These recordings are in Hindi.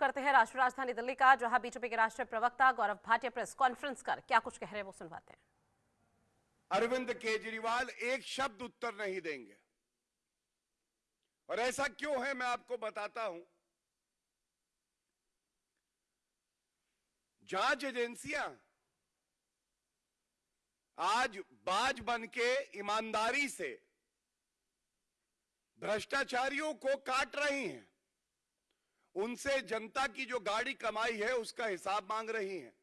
करते हैं राष्ट्रीय राजधानी दिल्ली का, जहां बीजेपी के राष्ट्रीय प्रवक्ता गौरव भाटिया प्रेस कॉन्फ्रेंस कर क्या कुछ कह रहे हैं वो सुनवाते हैं। अरविंद केजरीवाल एक शब्द उत्तर नहीं देंगे और ऐसा क्यों है मैं आपको बताता हूं। जांच एजेंसियां आज बाज बनके ईमानदारी से भ्रष्टाचारियों को काट रही हैं, उनसे जनता की जो गाड़ी कमाई है उसका हिसाब मांग रही हैं।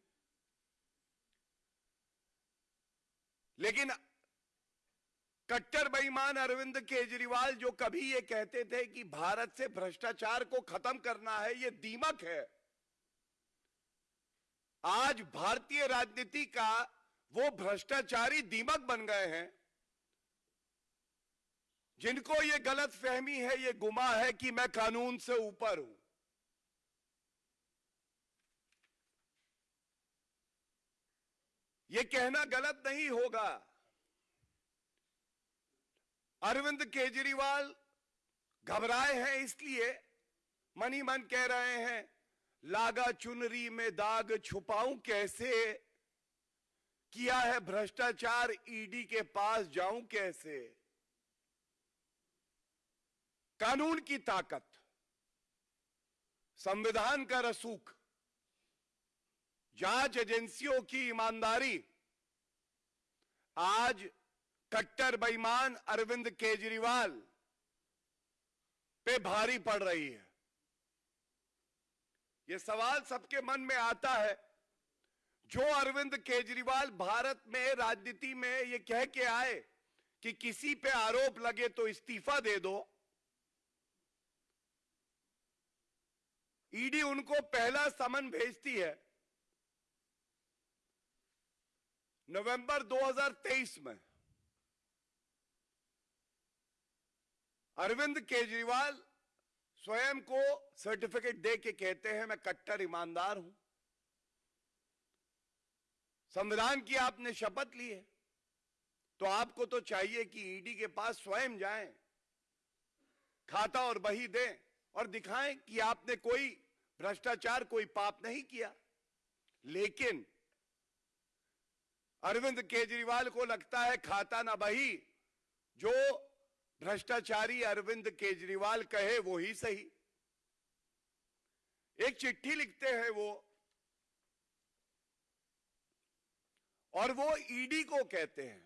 लेकिन कट्टर बेईमान अरविंद केजरीवाल जो कभी ये कहते थे कि भारत से भ्रष्टाचार को खत्म करना है, ये दीमक है, आज भारतीय राजनीति का वो भ्रष्टाचारी दीमक बन गए हैं जिनको ये गलत फहमी है, ये गुमा है कि मैं कानून से ऊपर हूं। ये कहना गलत नहीं होगा। अरविंद केजरीवाल घबराए हैं, इसलिए मन ही मन कह रहे हैं, लागा चुनरी में दाग छुपाऊं कैसे, किया है भ्रष्टाचार ईडी के पास जाऊं कैसे। कानून की ताकत, संविधान का रसूख, जांच एजेंसियों की ईमानदारी आज कट्टर बेईमान अरविंद केजरीवाल पे भारी पड़ रही है। यह सवाल सबके मन में आता है, जो अरविंद केजरीवाल भारत में राजनीति में ये कह के आए कि किसी पे आरोप लगे तो इस्तीफा दे दो, ईडी उनको पहला समन भेजती है नवंबर 2023 में। अरविंद केजरीवाल स्वयं को सर्टिफिकेट दे के कहते हैं, मैं कट्टर ईमानदार हूं। संविधान की आपने शपथ ली है तो आपको तो चाहिए कि ईडी के पास स्वयं जाएं, खाता और बही दें और दिखाएं कि आपने कोई भ्रष्टाचार, कोई पाप नहीं किया। लेकिन अरविंद केजरीवाल को लगता है खाता ना बही, जो भ्रष्टाचारी अरविंद केजरीवाल कहे वो ही सही। एक चिट्ठी लिखते हैं वो, और वो ईडी को कहते हैं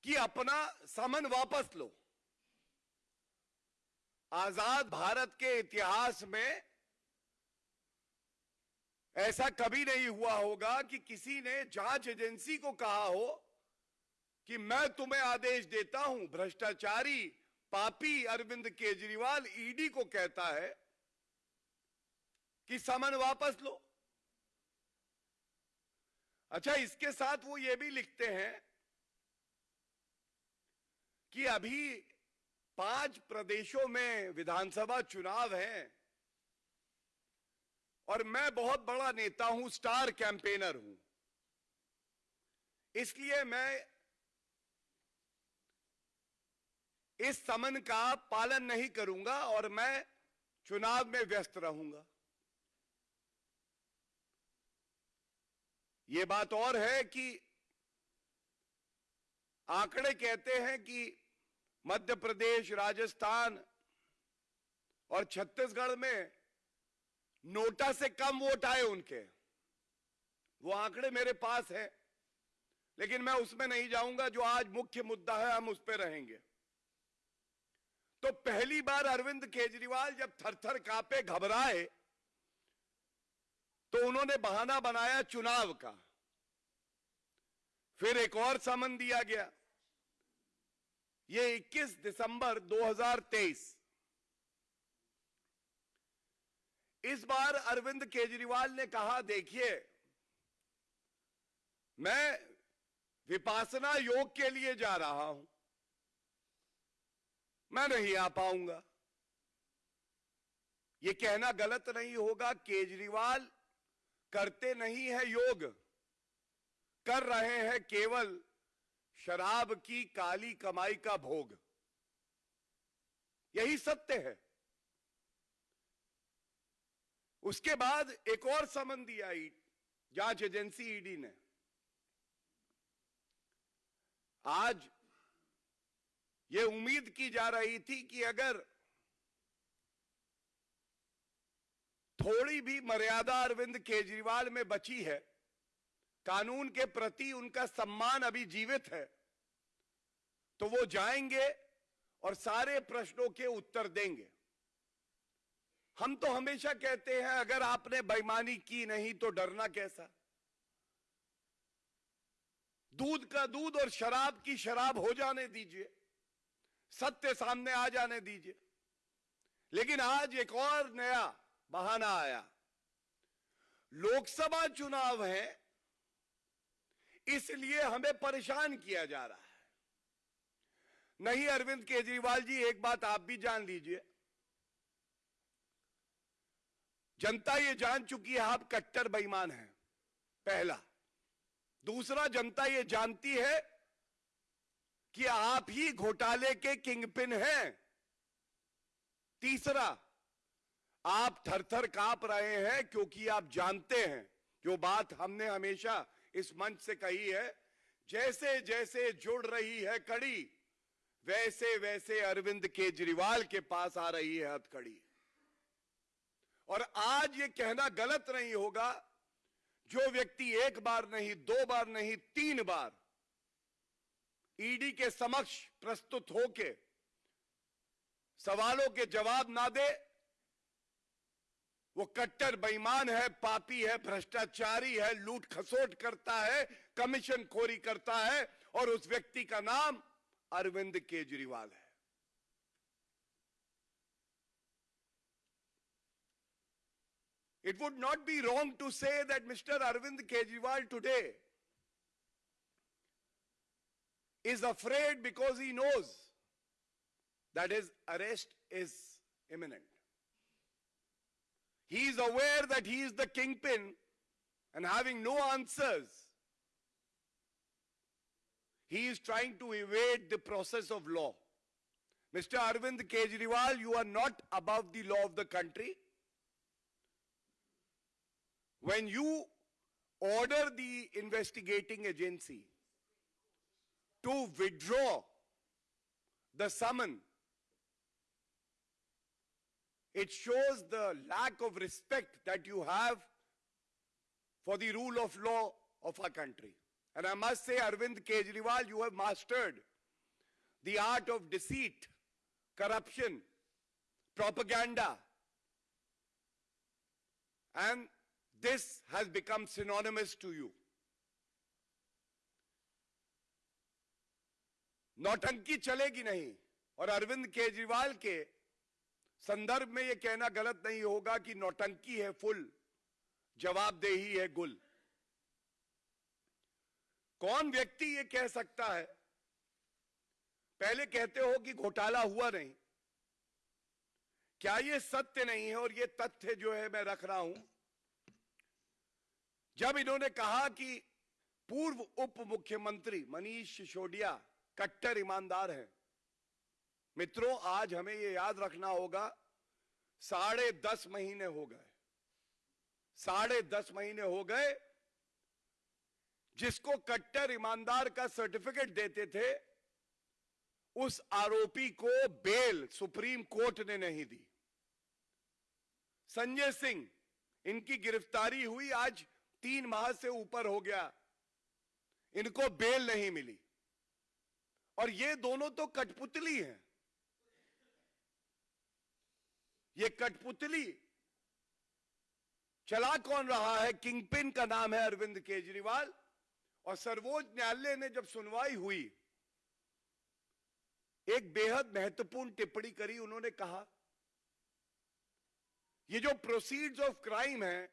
कि अपना समन वापस लो। आजाद भारत के इतिहास में ऐसा कभी नहीं हुआ होगा कि किसी ने जांच एजेंसी को कहा हो कि मैं तुम्हें आदेश देता हूं। भ्रष्टाचारी पापी अरविंद केजरीवाल ईडी को कहता है कि समन वापस लो। अच्छा, इसके साथ वो ये भी लिखते हैं कि अभी 5 प्रदेशों में विधानसभा चुनाव हैं और मैं बहुत बड़ा नेता हूं, स्टार कैंपेनर हूं, इसलिए मैं इस समन का पालन नहीं करूंगा और मैं चुनाव में व्यस्त रहूंगा। यह बात और है कि आंकड़े कहते हैं कि मध्य प्रदेश, राजस्थान और छत्तीसगढ़ में नोटा से कम वोट आए उनके। वो आंकड़े मेरे पास है, लेकिन मैं उसमें नहीं जाऊंगा। जो आज मुख्य मुद्दा है हम उस पर रहेंगे। तो पहली बार अरविंद केजरीवाल जब थरथर कांपे, घबराए, तो उन्होंने बहाना बनाया चुनाव का। फिर एक और समन दिया गया, ये 21 दिसंबर 2023। इस बार अरविंद केजरीवाल ने कहा, देखिए मैं विपासना योग के लिए जा रहा हूं, मैं नहीं आ पाऊंगा। यह कहना गलत नहीं होगा, केजरीवाल करते नहीं है योग, कर रहे हैं केवल शराब की काली कमाई का भोग। यही सत्य है। उसके बाद एक और समन दिया जांच एजेंसी ईडी ने। आज यह उम्मीद की जा रही थी कि अगर थोड़ी भी मर्यादा अरविंद केजरीवाल में बची है, कानून के प्रति उनका सम्मान अभी जीवित है, तो वो जाएंगे और सारे प्रश्नों के उत्तर देंगे। हम तो हमेशा कहते हैं अगर आपने बेईमानी की नहीं तो डरना कैसा। दूध का दूध और शराब की शराब हो जाने दीजिए, सत्य सामने आ जाने दीजिए। लेकिन आज एक और नया बहाना आया। लोकसभा चुनाव है, इसलिए हमें परेशान किया जा रहा है। नहीं अरविंद केजरीवाल जी, एक बात आप भी जान लीजिए, जनता ये जान चुकी है आप कट्टर बेईमान हैं, पहला। दूसरा, जनता ये जानती है कि आप ही घोटाले के किंगपिन हैं। तीसरा, आप थर-थर कांप रहे हैं क्योंकि आप जानते हैं जो बात हमने हमेशा इस मंच से कही है, जैसे जैसे जुड़ रही है कड़ी, वैसे वैसे अरविंद केजरीवाल के पास आ रही है हथकड़ी। और आज ये कहना गलत नहीं होगा, जो व्यक्ति एक बार नहीं, दो बार नहीं, 3 बार ईडी के समक्ष प्रस्तुत होके सवालों के जवाब ना दे, वो कट्टर बेईमान है, पापी है, भ्रष्टाचारी है, लूट खसोट करता है, कमीशन खोरी करता है, और उस व्यक्ति का नाम अरविंद केजरीवाल है। It would not be wrong to say that Mr. Arvind Kejriwal today is afraid because he knows that his arrest is imminent. He is aware that he is the kingpin, and having no answers, he is trying to evade the process of law. Mr. Arvind Kejriwal, you are not above the law of the country. When you order the investigating agency to withdraw the summon, it shows the lack of respect that you have for the rule of law of our country. And I must say, Arvind Kejriwal, you have mastered the art of deceit, corruption, propaganda, and this has become synonymous to you. नौटंकी चलेगी नहीं, और अरविंद केजरीवाल के संदर्भ में यह कहना गलत नहीं होगा कि नौटंकी है फुल, जवाबदेही है गुल। कौन व्यक्ति यह कह सकता है, पहले कहते हो कि घोटाला हुआ नहीं, क्या यह सत्य नहीं है? और यह तथ्य जो है मैं रख रहा हूं, जब इन्होंने कहा कि पूर्व उप मुख्यमंत्री मनीष सिसोदिया कट्टर ईमानदार हैं, मित्रों आज हमें यह याद रखना होगा, 10.5 महीने हो गए, 10.5 महीने हो गए जिसको कट्टर ईमानदार का सर्टिफिकेट देते थे, उस आरोपी को बेल सुप्रीम कोर्ट ने नहीं दी। संजय सिंह, इनकी गिरफ्तारी हुई, आज 3 माह से ऊपर हो गया, इनको बेल नहीं मिली। और ये दोनों तो कठपुतली हैं। ये कठपुतली चला कौन रहा है? किंगपिन का नाम है अरविंद केजरीवाल। और सर्वोच्च न्यायालय ने जब सुनवाई हुई, एक बेहद महत्वपूर्ण टिप्पणी करी। उन्होंने कहा ये जो प्रोसीड्स ऑफ क्राइम है,